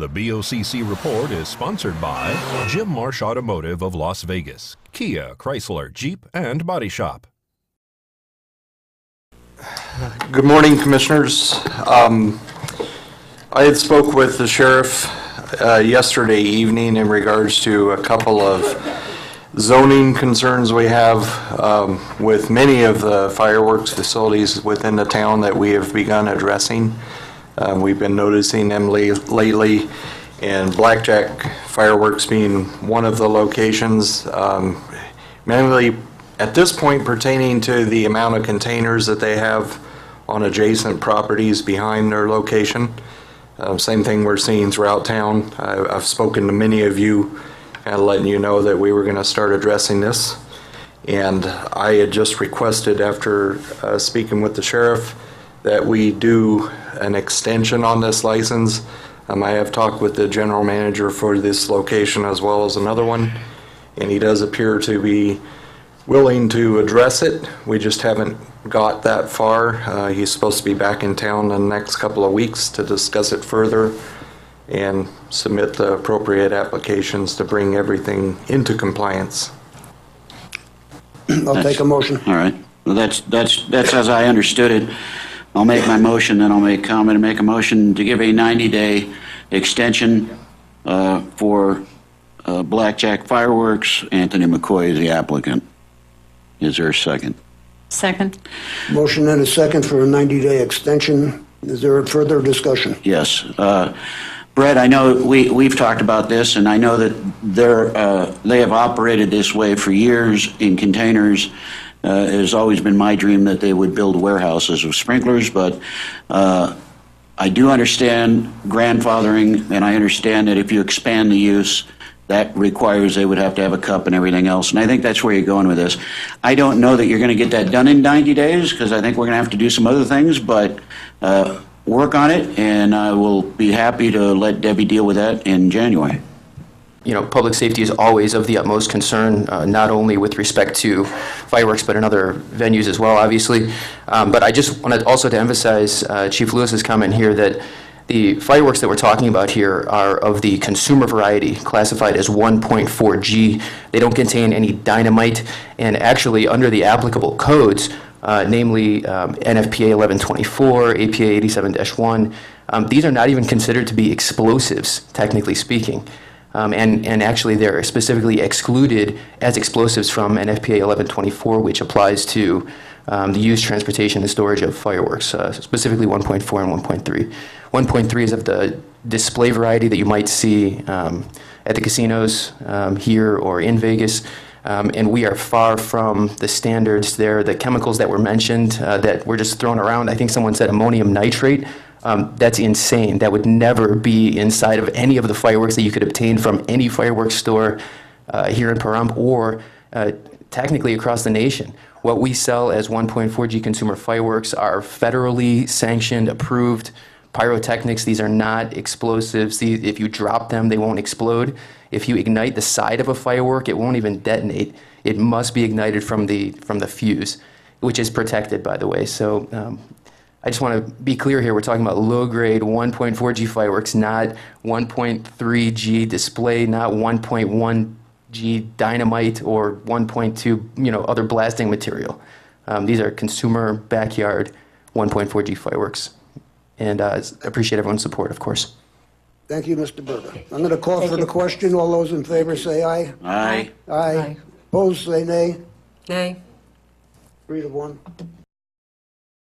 The BOCC report is sponsored by Jim Marsh Automotive of Las Vegas, Kia, Chrysler, Jeep, and Body Shop. Good morning, Commissioners. I had spoke with the sheriff yesterday evening in regards to a couple of zoning concerns we have with many of the fireworks facilities within the town that we have begun addressing. We've been noticing them lately, and Blackjack Fireworks being one of the locations, mainly at this point pertaining to the amount of containers that they have on adjacent properties behind their location. Same thing we're seeing throughout town. I've spoken to many of you, kind of letting you know that we were going to start addressing this. And I had just requested, after speaking with the sheriff, that we do an extension on this license. I have talked with the general manager for this location as well as another one, and he does appear to be willing to address it. We just haven't got that far. He's supposed to be back in town in the next couple of weeks to discuss it further and submit the appropriate applications to bring everything into compliance. I'll take a motion. All right. Well, that's as I understood it. I'll make my motion, then I'll make comment and make a motion to give a 90-day extension for Blackjack Fireworks. Anthony McCoy is the applicant. Is there a second? Second. Motion and a second for a 90-day extension. Is there a further discussion? Yes. Brett, I know we've talked about this, and I know that they have operated this way for years in containers. It has always been my dream that they would build warehouses of sprinklers, but I do understand grandfathering, and I understand that if you expand the use, that requires they would have to have a cup and everything else, and I think that's where you're going with this. I don't know that you're going to get that done in 90 days, because I think we're going to have to do some other things, but work on it, and I will be happy to let Debbie deal with that in January. You know, public safety is always of the utmost concern, not only with respect to fireworks, but in other venues as well, obviously. But I just wanted also to emphasize Chief Lewis's comment here that the fireworks that we're talking about here are of the consumer variety, classified as 1.4 G. They don't contain any dynamite, and actually under the applicable codes, namely NFPA 1124, APA 87-1, these are not even considered to be explosives, technically speaking. And actually they're specifically excluded as explosives from NFPA 1124, which applies to the use, transportation, and storage of fireworks, specifically 1.4 and 1.3. 1.3 is of the display variety that you might see at the casinos here or in Vegas. And we are far from the standards there. The chemicals that were mentioned that were just thrown around, I think someone said ammonium nitrate. That's insane. That would never be inside of any of the fireworks that you could obtain from any fireworks store here in Pahrump or technically across the nation. What we sell as 1.4 G consumer fireworks are federally sanctioned, approved pyrotechnics. These are not explosives. If you drop them, they won't explode. If you ignite the side of a firework, it won't even detonate. It must be ignited from the fuse, which is protected, by the way. So I just want to be clear here. We're talking about low-grade 1.4 G fireworks, not 1.3 G display, not 1.1 G dynamite or 1.2, other blasting material. These are consumer backyard 1.4 G fireworks. And I appreciate everyone's support, of course. Thank you, Mr. Berger. I'm going to call for the question. All those in favor say aye. Aye. Aye. Opposed, say nay. Nay. 3 to 1.